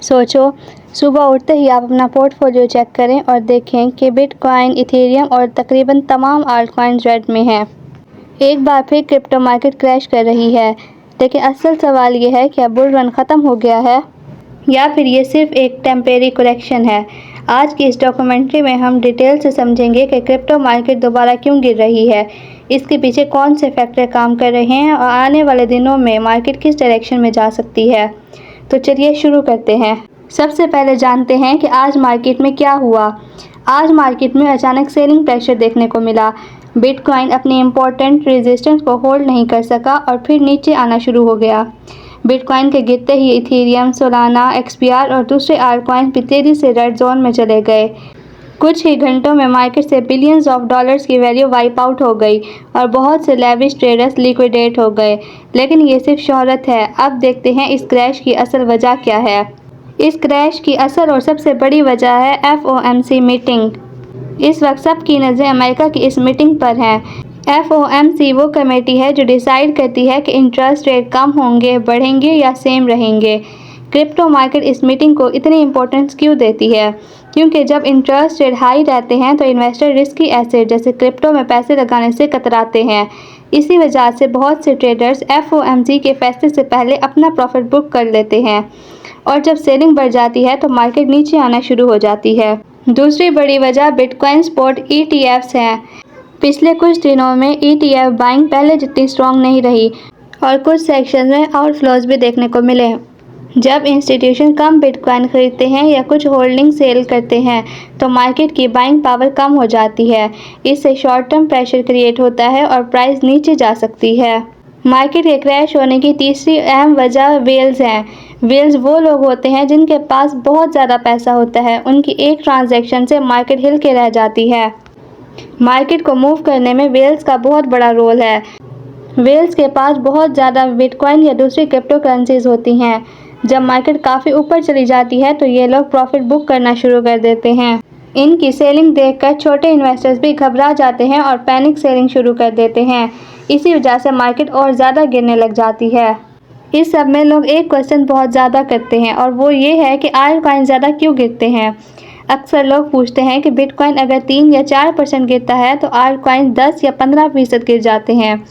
सोचो, सुबह उठते ही आप अपना पोर्टफोलियो चेक करें और देखें कि बिटकॉइन, इथेरियम और तकरीबन तमाम आल्टकॉइन्स रेड में हैं। एक बार फिर क्रिप्टो मार्केट क्रैश कर रही है, लेकिन असल सवाल ये है कि अब बुल रन ख़त्म हो गया है या फिर ये सिर्फ एक टेम्परेरी करेक्शन है। आज की इस डॉक्यूमेंट्री में हम डिटेल से समझेंगे कि क्रिप्टो मार्केट दोबारा क्यों गिर रही है, इसके पीछे कौन से फैक्टर काम कर रहे हैं और आने वाले दिनों में मार्केट किस डायरेक्शन में जा सकती है। तो चलिए शुरू करते हैं। सबसे पहले जानते हैं कि आज मार्केट में क्या हुआ। आज मार्केट में अचानक सेलिंग प्रेशर देखने को मिला। बिटकॉइन अपनी इम्पोर्टेंट रेजिस्टेंस को होल्ड नहीं कर सका और फिर नीचे आना शुरू हो गया। बिटकॉइन के गिरते ही इथेरियम, सोलाना, एक्सपीआर और दूसरे आल्टकॉइन भी तेज़ी से रेड जोन में चले गए। कुछ ही घंटों में मार्केट से बिलियंस ऑफ डॉलर्स की वैल्यू वाइप आउट हो गई और बहुत से लेविश ट्रेडर्स लिक्विडेट हो गए। लेकिन ये सिर्फ शोहरत है। अब देखते हैं इस क्रैश की असल वजह क्या है। इस क्रैश की असल और सबसे बड़ी वजह है FOMC मीटिंग। इस वक्त सबकी नज़रें अमेरिका की इस मीटिंग पर हैं। FOMC वो कमेटी है जो डिसाइड करती है कि इंटरेस्ट रेट कम होंगे, बढ़ेंगे या सेम रहेंगे। क्रिप्टो मार्केट इस मीटिंग को इतनी इम्पोर्टेंस क्यों देती है? क्योंकि जब इंटरेस्ट रेट हाई रहते हैं तो इन्वेस्टर रिस्की एसेट जैसे क्रिप्टो में पैसे लगाने से कतराते हैं। इसी वजह से बहुत से ट्रेडर्स FOMC के फैसले से पहले अपना प्रॉफिट बुक कर लेते हैं और जब सेलिंग बढ़ जाती है तो मार्केट नीचे आना शुरू हो जाती है। दूसरी बड़ी वजह बिटकॉइन स्पॉट ETFs हैं। पिछले कुछ दिनों में ETF बाइंग पहले जितनी स्ट्रॉन्ग नहीं रही और कुछ सेक्शन में आउटफ्लोज भी देखने को मिले। जब इंस्टीट्यूशन कम बिटकॉइन खरीदते हैं या कुछ होल्डिंग सेल करते हैं तो मार्केट की बाइंग पावर कम हो जाती है। इससे शॉर्ट टर्म प्रेशर क्रिएट होता है और प्राइस नीचे जा सकती है। मार्केट के क्रैश होने की तीसरी अहम वजह वेल्स हैं। वेल्स वो लोग होते हैं जिनके पास बहुत ज़्यादा पैसा होता है। उनकी एक ट्रांजैक्शन से मार्केट हिल के रह जाती है। मार्केट को मूव करने में वेल्स का बहुत बड़ा रोल है। वेल्स के पास बहुत ज़्यादा बिटकॉइन या दूसरी क्रिप्टो करेंसीज होती हैं। जब मार्केट काफ़ी ऊपर चली जाती है तो ये लोग प्रॉफिट बुक करना शुरू कर देते हैं। इनकी सेलिंग देखकर छोटे इन्वेस्टर्स भी घबरा जाते हैं और पैनिक सेलिंग शुरू कर देते हैं। इसी वजह से मार्केट और ज़्यादा गिरने लग जाती है। इस सब में लोग एक क्वेश्चन बहुत ज़्यादा करते हैं और वो ये है कि आल्टकॉइन ज़्यादा क्यों गिरते हैं। अक्सर लोग पूछते हैं कि बिटकॉइन अगर 3 या 4% गिरता है तो आल्टकॉइन 10 या 15% गिर जाते हैं।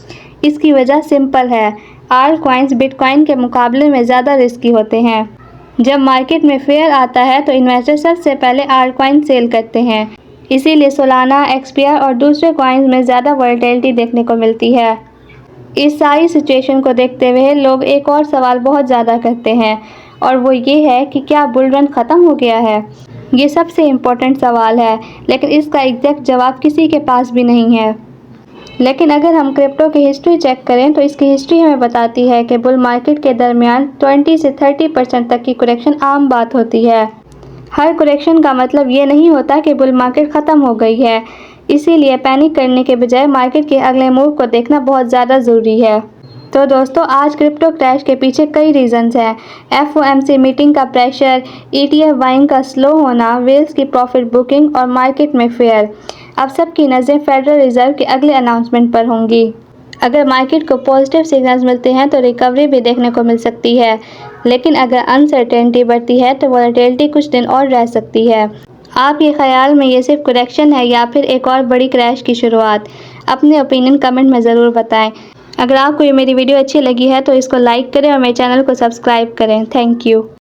इसकी वजह सिंपल है, आल्टकॉइन्स बिटकॉइन के मुकाबले में ज़्यादा रिस्की होते हैं। जब मार्केट में फेयर आता है तो इन्वेस्टर सबसे पहले आल्टकॉइन सेल करते हैं। इसीलिए सोलाना, एक्सपीआर और दूसरे कॉइन्स में ज़्यादा वॉलेटिलिटी देखने को मिलती है। इस सारी सिचुएशन को देखते हुए लोग एक और सवाल बहुत ज़्यादा करते हैं और वो ये है कि क्या बुल रन ख़त्म हो गया है। ये सबसे इम्पोर्टेंट सवाल है, लेकिन इसका एग्जैक्ट जवाब किसी के पास भी नहीं है। लेकिन अगर हम क्रिप्टो की हिस्ट्री चेक करें तो इसकी हिस्ट्री हमें बताती है कि बुल मार्केट के दरमियान 20 से 30% तक की करेक्शन आम बात होती है। हर करेक्शन का मतलब ये नहीं होता कि बुल मार्केट ख़त्म हो गई है। इसीलिए पैनिक करने के बजाय मार्केट के अगले मूव को देखना बहुत ज़्यादा ज़रूरी है। तो दोस्तों, आज क्रिप्टो क्रैश के पीछे कई रीजंस हैं। FOMC मीटिंग का प्रेशर, ETF बाइंग का स्लो होना, वेल्स की प्रॉफिट बुकिंग और मार्केट में फेयर। अब सबकी नज़रें फेडरल रिजर्व के अगले अनाउंसमेंट पर होंगी। अगर मार्केट को पॉजिटिव सिग्नल्स मिलते हैं तो रिकवरी भी देखने को मिल सकती है, लेकिन अगर अनसर्टेनिटी बढ़ती है तो वॉलेटिलिटी कुछ दिन और रह सकती है। आपके ख्याल में ये सिर्फ करेक्शन है या फिर एक और बड़ी क्रैश की शुरुआत? अपने ओपिनियन कमेंट में ज़रूर बताएं। अगर आपको ये मेरी वीडियो अच्छी लगी है तो इसको लाइक करें और मेरे चैनल को सब्सक्राइब करें। Thank you.